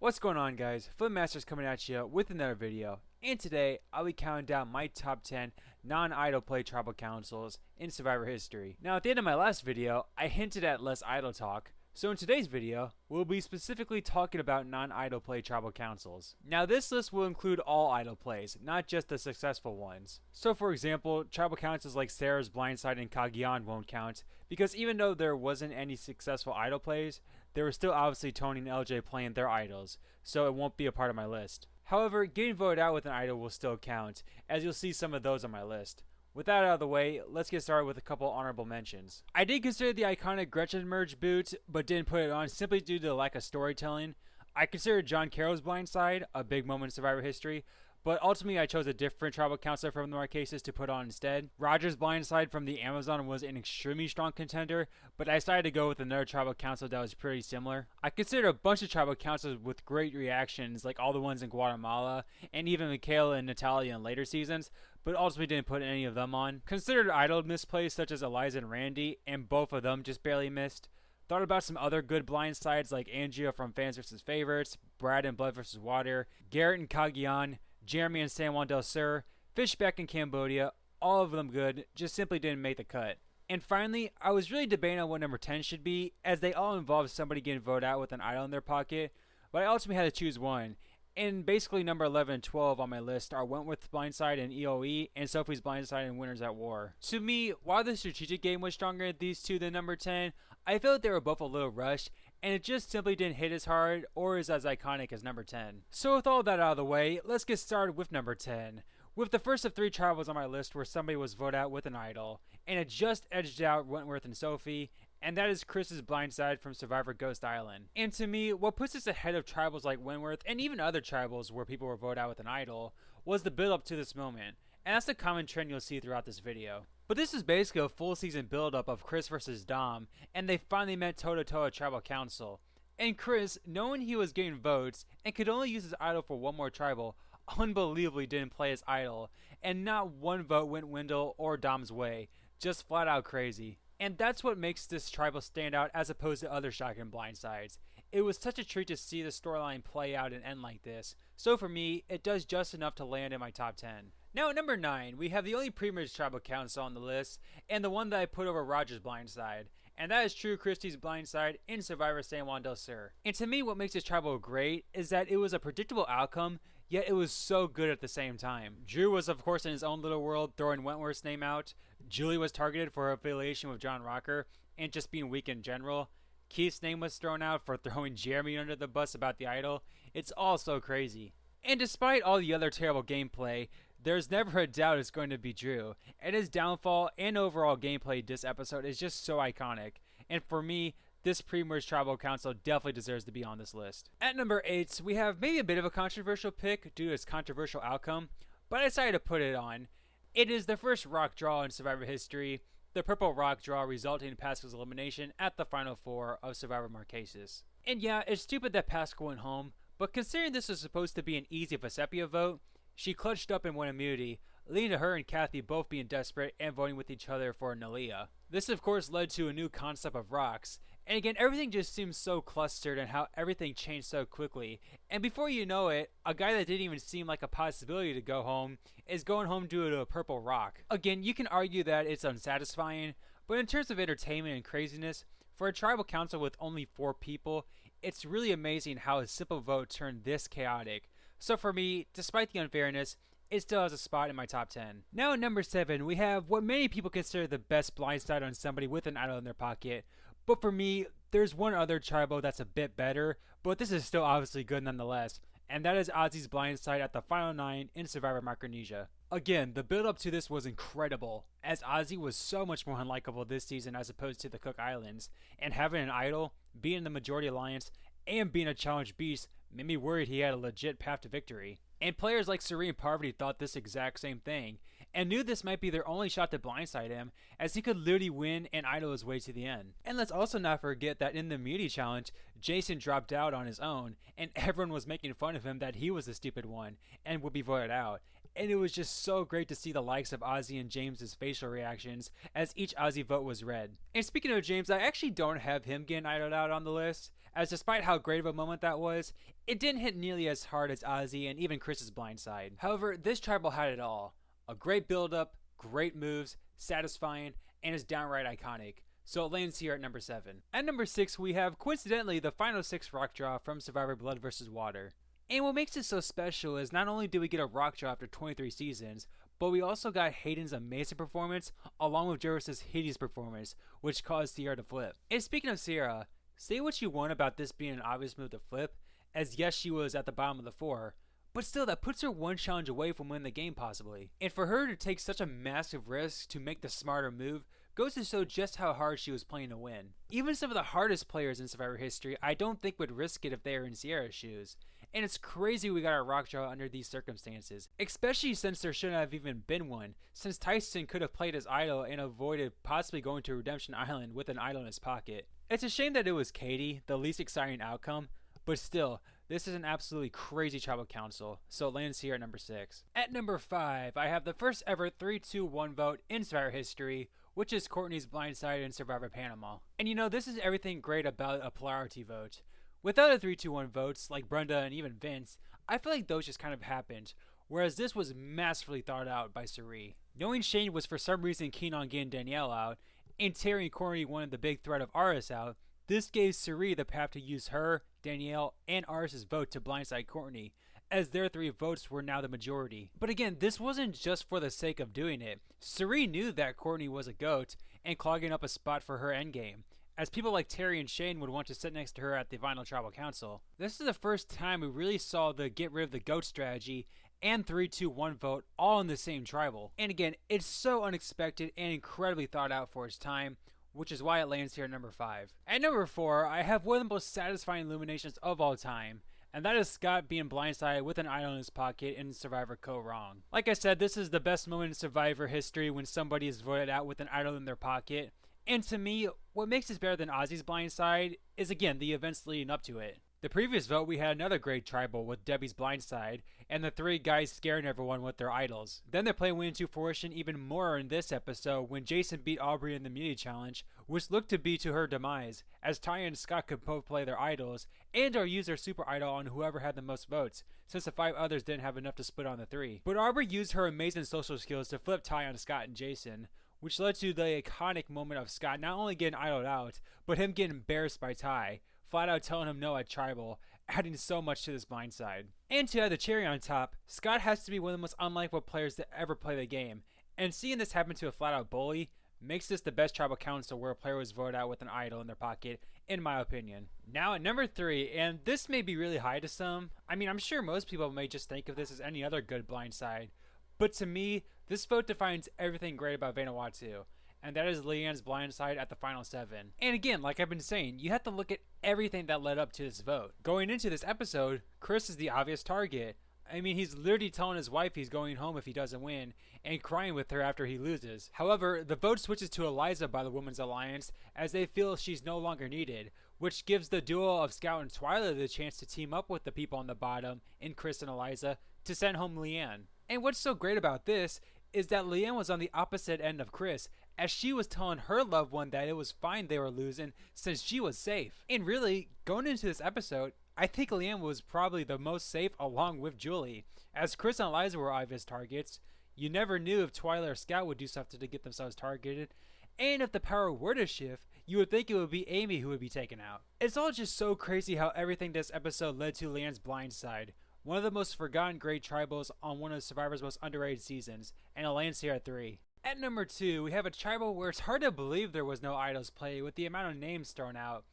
What's going on, guys? Flipmaster's coming at you with another video, and today I'll be counting down my top 10 non-idle play tribal councils in Survivor history. Now, at the end of my last video, I hinted at less idle talk, so in today's video, we'll be specifically talking about non-idle play tribal councils. Now, this list will include all idle plays, not just the successful ones. So for example, tribal councils like Sarah's Blindside and Cagayan won't count, because even though there wasn't any successful idle plays, there was still obviously Tony and LJ playing their idols, so it won't be a part of my list. However, getting voted out with an idol will still count, as you'll see some of those on my list. With that out of the way, let's get started with a couple honorable mentions. I did consider the iconic Gretchen merge boot, but didn't put it on simply due to the lack of storytelling. I considered John Carroll's Blindside a big moment in Survivor history, but ultimately I chose a different tribal counselor from the Marquesas to put on instead. Roger's Blindside from the Amazon was an extremely strong contender, but I decided to go with another tribal council that was pretty similar. I considered a bunch of tribal councils with great reactions, like all the ones in Guatemala, and even Michaela and Natalia in later seasons, but ultimately didn't put any of them on. Considered idle misplays such as Eliza and Randy, and both of them just barely missed. Thought about some other good blindsides like Angia from Fans vs. Favorites, Brad and Blood vs. Water, Garrett and Cagayan, Jeremy and San Juan del Sur, Fishback in Cambodia, all of them good, just simply didn't make the cut. And finally, I was really debating on what number 10 should be, as they all involve somebody getting voted out with an idol in their pocket, but I ultimately had to choose one. And basically number 11 and 12 on my list are Wentworth's Blindside and EOE, and Sophie's Blindside and Winners at War. To me, while the strategic game was stronger at these two than number 10, I felt they were both a little rushed, and it just simply didn't hit as hard or is as iconic as number 10. So with all that out of the way, let's get started with number 10. With the first of three tribals on my list where somebody was voted out with an idol, and it just edged out Wentworth and Sophie, and that is Chris's Blindside from Survivor Ghost Island. And to me, what puts us ahead of tribals like Wentworth, and even other tribals where people were voted out with an idol, was the build up to this moment, and that's a common trend you'll see throughout this video. But this is basically a full season build up of Chris versus Dom, and they finally met toe-to-toe at Tribal Council. And Chris, knowing he was getting votes, and could only use his idol for one more tribal, unbelievably didn't play his idol, and not one vote went Wendell or Dom's way, just flat out crazy. And that's what makes this tribal stand out as opposed to other shotgun blindsides. It was such a treat to see the storyline play out and end like this, so for me, it does just enough to land in my top 10. Now at number 9, we have the only pre-merge tribal council on the list, and the one that I put over Roger's Blindside, and that is True Christie's Blindside in Survivor San Juan del Sur. And to me, what makes this tribal great is that it was a predictable outcome, yet it was so good at the same time. Drew was of course in his own little world throwing Wentworth's name out, Julie was targeted for her affiliation with John Rocker, and just being weak in general, Keith's name was thrown out for throwing Jeremy under the bus about the idol. It's all so crazy. And despite all the other terrible gameplay, there's never a doubt it's going to be Drew, and his downfall and overall gameplay this episode is just so iconic, and for me, this pre-merge tribal council definitely deserves to be on this list. At number 8, we have maybe a bit of a controversial pick due to its controversial outcome, but I decided to put it on. It is the first rock draw in Survivor history, the purple rock draw resulting in Pascal's elimination at the final 4 of Survivor Marquesas. And yeah, it's stupid that Pascal went home, but considering this was supposed to be an easy Vesepia vote, she clutched up and won immunity, leading to her and Kathy both being desperate and voting with each other for Nalia. This of course led to a new concept of rocks, and again everything just seems so clustered and how everything changed so quickly, and before you know it, a guy that didn't even seem like a possibility to go home is going home due to a purple rock. Again, you can argue that it's unsatisfying, but in terms of entertainment and craziness, for a tribal council with only 4 people, it's really amazing how a simple vote turned this chaotic. So for me, despite the unfairness, it still has a spot in my top 10. Now at number 7, we have what many people consider the best blindside on somebody with an idol in their pocket. But for me, there's one other tribal that's a bit better, but this is still obviously good nonetheless. And that is Ozzy's Blindside at the final 9 in Survivor Micronesia. Again, the build up to this was incredible, as Ozzy was so much more unlikable this season as opposed to the Cook Islands, and having an idol, being in the majority alliance, and being a challenge beast made me worried he had a legit path to victory. And players like Serene Parvati thought this exact same thing, and knew this might be their only shot to blindside him, as he could literally win and idol his way to the end. And let's also not forget that in the immunity challenge, Jason dropped out on his own, and everyone was making fun of him that he was the stupid one, and would be voted out. And it was just so great to see the likes of Ozzy and James's facial reactions as each Ozzy vote was read. And speaking of James, I actually don't have him getting idled out on the list, as despite how great of a moment that was, it didn't hit nearly as hard as Ozzy and even Chris's Blindside. However, this tribal had it all. A great build-up, great moves, satisfying, and is downright iconic. So it lands here at number 7. At number 6, we have, coincidentally, the final 6 rock draw from Survivor Blood vs. Water. And what makes it so special is not only did we get a rock draw after 23 seasons, but we also got Hayden's amazing performance along with Jervis's hideous performance, which caused Sierra to flip. And speaking of Sierra, say what you want about this being an obvious move to flip, as yes, she was at the bottom of the 4, but still that puts her one challenge away from winning the game possibly. And for her to take such a massive risk to make the smarter move goes to show just how hard she was playing to win. Even some of the hardest players in Survivor history I don't think would risk it if they were in Sierra's shoes. And it's crazy we got a rock draw under these circumstances, especially since there shouldn't have even been one, since Tyson could have played as idol and avoided possibly going to Redemption Island with an idol in his pocket. It's a shame that it was Katie, the least exciting outcome, but still, this is an absolutely crazy tribal council, so it lands here at number 6. At number 5, I have the first ever 3-2-1 vote in Survivor history, which is Courtney's Blindside in Survivor Panama. And you know, this is everything great about a plurality vote. Without the 3-2-1 votes, like Brenda and even Vince, I feel like those just kind of happened, whereas this was masterfully thought out by Cirie. Knowing Shane was for some reason keen on getting Danielle out, and Terry and Courtney wanted the big threat of Aris out, this gave Cirie the path to use her, Danielle, and Aris' vote to blindside Courtney, as their 3 votes were now the majority. But again, this wasn't just for the sake of doing it. Cirie knew that Courtney was a GOAT and clogging up a spot for her endgame, as people like Terry and Shane would want to sit next to her at the final tribal council. This is the first time we really saw the get rid of the GOAT strategy and 3-2-1 vote all in the same tribal. And again, it's so unexpected and incredibly thought out for its time, which is why it lands here at number 5. At number 4, I have one of the most satisfying eliminations of all time, and that is Scott being blindsided with an idol in his pocket in Survivor Go Wrong. Like I said, this is the best moment in Survivor history when somebody is voted out with an idol in their pocket, and to me, what makes this better than Ozzy's blindside is again the events leading up to it. The previous vote, we had another great tribal with Debbie's blindside, and the 3 guys scaring everyone with their idols. Then the play went into fruition even more in this episode when Jason beat Aubrey in the immunity challenge, which looked to be to her demise, as Taya and Scott could both play their idols, and or use their super idol on whoever had the most votes, since the 5 others didn't have enough to split on the 3. But Aubrey used her amazing social skills to flip Taya on Scott and Jason, which led to the iconic moment of Scott not only getting idled out, but him getting embarrassed by Ty, flat out telling him no at tribal, adding so much to this blindside. And to add the cherry on top, Scott has to be one of the most unlikable players to ever play the game, and seeing this happen to a flat out bully makes this the best tribal council where a player was voted out with an idol in their pocket, in my opinion. Now at number 3, and this may be really high to some, I mean I'm sure most people may just think of this as any other good blindside, but to me, this vote defines everything great about Vanuatu, and that is Leanne's blindside at the final 7. And again, like I've been saying, you have to look at everything that led up to this vote. Going into this episode, Chris is the obvious target. I mean, he's literally telling his wife he's going home if he doesn't win, and crying with her after he loses. However, the vote switches to Eliza by the Women's Alliance, as they feel she's no longer needed, which gives the duo of Scout and Twyla the chance to team up with the people on the bottom, in Chris and Eliza, to send home Leanne. And what's so great about this is that Leanne was on the opposite end of Chris, as she was telling her loved one that it was fine they were losing since she was safe. And really, going into this episode, I think Leanne was probably the most safe along with Julie, as Chris and Eliza were obvious targets. You never knew if Twyla or Scout would do something to get themselves targeted, and if the power were to shift, you would think it would be Amy who would be taken out. It's all just so crazy how everything this episode led to Leanne's blindside, one of the most forgotten great tribals on one of Survivor's most underrated seasons, and it lands here at 3. At number 2, we have a tribal where it's hard to believe there was no idols play with the amount of names thrown out.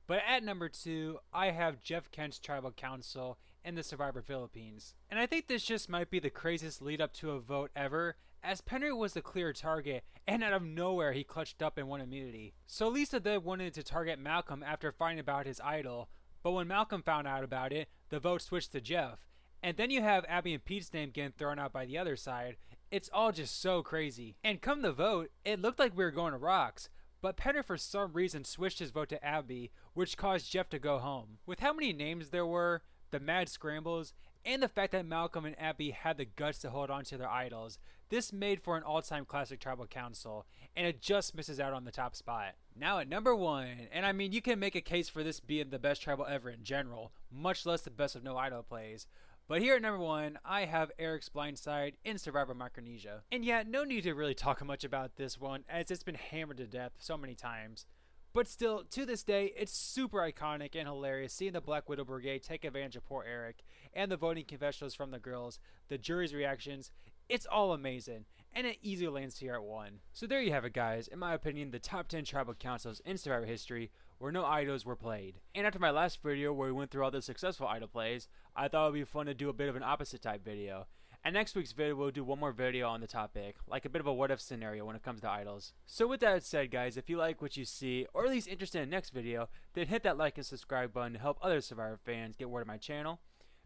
But at number 2, I have Jeff Kent's tribal council in the Survivor Philippines. And I think this just might be the craziest lead up to a vote ever, as Penner was the clear target, and out of nowhere he clutched up and won immunity. So Lisa then wanted to target Malcolm after finding about his idol, but when Malcolm found out about it, the vote switched to Jeff. And then you have Abby and Pete's name getting thrown out by the other side. It's all just so crazy. And come the vote, it looked like we were going to rocks, but Penner for some reason switched his vote to Abby, which caused Jeff to go home. With how many names there were, the mad scrambles, and the fact that Malcolm and Abby had the guts to hold on to their idols. This made for an all-time classic tribal council, and it just misses out on the top spot. Now at number 1, and I mean you can make a case for this being the best tribal ever in general, much less the best of no idol plays. But here at number 1, I have Eric's Blindside in Survivor Micronesia. And yeah, no need to really talk much about this one, as it's been hammered to death so many times. But still, to this day, it's super iconic and hilarious seeing the Black Widow Brigade take advantage of poor Eric, and the voting confessionals from the girls, the jury's reactions. It's all amazing, and it easily lands here at 1. So there you have it, guys. In my opinion, the top 10 tribal councils in Survivor history where no idols were played. And after my last video where we went through all the successful idol plays, I thought it would be fun to do a bit of an opposite type video. And next week's video, we'll do one more video on the topic, like a bit of a what if scenario when it comes to idols. So with that said, guys, if you like what you see, or at least interested in the next video, then hit that like and subscribe button to help other Survivor fans get word of my channel.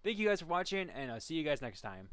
Thank you guys for watching, and I'll see you guys next time.